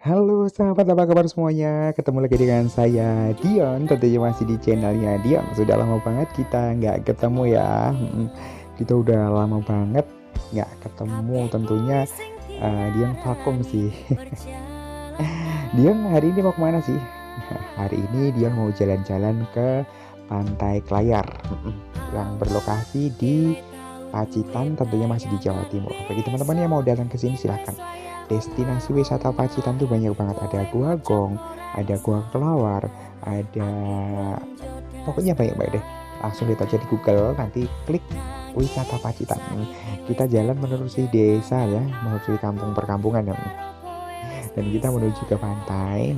Halo sahabat, apa kabar semuanya? Ketemu lagi dengan saya Dion, tentunya masih di channelnya Dion. Sudah lama banget kita nggak ketemu ya. Kita udah lama banget nggak ketemu, tentunya Dion vakum sih. Dion hari ini mau kemana sih? Hari ini Dion mau jalan-jalan ke Pantai Klayar, yang berlokasi di Pacitan, tentunya masih di Jawa Timur. Bagi teman-teman yang mau datang ke sini silahkan. Destinasi wisata Pacitan tuh banyak banget. Ada Gua Gong, ada Gua Kelawar, ada pokoknya banyak banget deh. Langsung lihat aja di Google, nanti klik wisata Pacitan. Kita jalan menelusuri desa ya, menelusuri kampung perkampungan ya. Dan kita menuju ke pantai,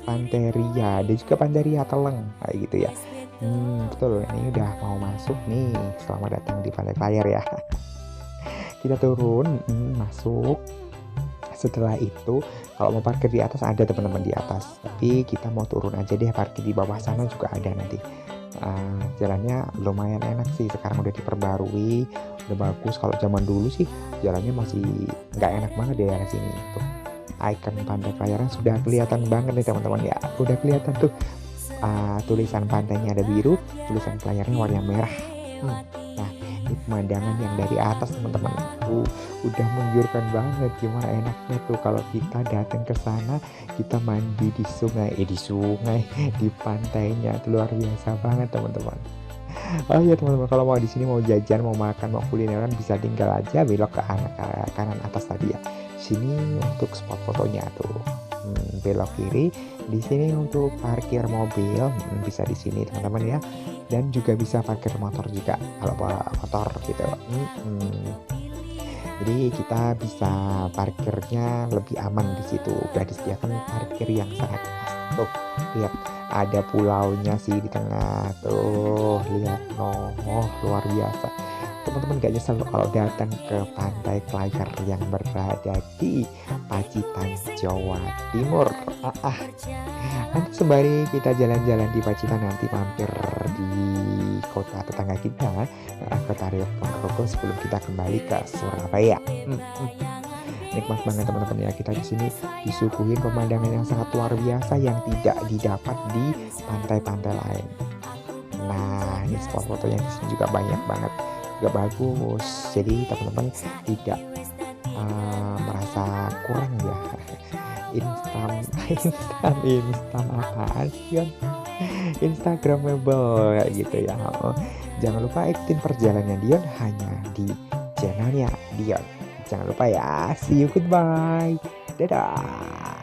Pantai Ria, dan juga Pantai Ria Teleng kayak gitu ya. Betul, ini udah mau masuk nih. Selamat datang di Pantai Layar ya. Kita turun, masuk. Setelah itu, kalau mau parkir di atas ada teman-teman di atas. Tapi kita mau turun aja deh, parkir di bawah sana juga ada nanti. Jalannya lumayan enak sih, sekarang udah diperbarui, udah bagus. Kalau zaman dulu sih jalannya masih nggak enak banget deh ya sini. Tuh, icon Pantai Klayaran sudah kelihatan banget nih teman-teman ya. Udah kelihatan tuh, tulisan pantainya ada biru, tulisan Klayarnya warna merah. Nah, ini pemandangan yang dari atas teman-teman. Udah menggiurkan banget. Gimana enaknya tuh kalau kita datang ke sana, kita mandi di sungai, di pantainya. Itu luar biasa banget teman-teman. Oh iya teman-teman, kalau mau di sini mau jajan, mau makan, mau kulineran, bisa tinggal aja belok ke kanan atas tadi ya. Sini untuk spot fotonya tuh. Belok kiri. Di sini untuk parkir mobil, bisa di sini teman-teman ya. Dan juga bisa parkir motor juga kalau bawa motor gitu. Jadi kita bisa parkirnya lebih aman di situ. Udah disediakan parkir yang sangat pas. Tuh, lihat ada pulaunya sih di tengah. Tuh, lihat luar biasa. Teman-teman gak nyesel kalau datang ke Pantai Klayar yang berada di Pacitan, Jawa Timur. Nanti sembari kita jalan-jalan di Pacitan, nanti mampir di kota tetangga kita, Kota Riau Ponorogo, sebelum kita kembali ke Surabaya. Nikmat banget teman-teman ya, kita di sini disuguhin pemandangan yang sangat luar biasa yang tidak didapat di pantai-pantai lain. Nah, ini spot fotonya di sini juga banyak banget, juga bagus. Jadi teman-teman tidak merasa kurang ya. instan apaan sih kan? Instagramable kayak gitu ya. Jangan lupa ikutin perjalanannya Dion hanya di channelnya Dion. Jangan lupa ya. See you, goodbye, dadah.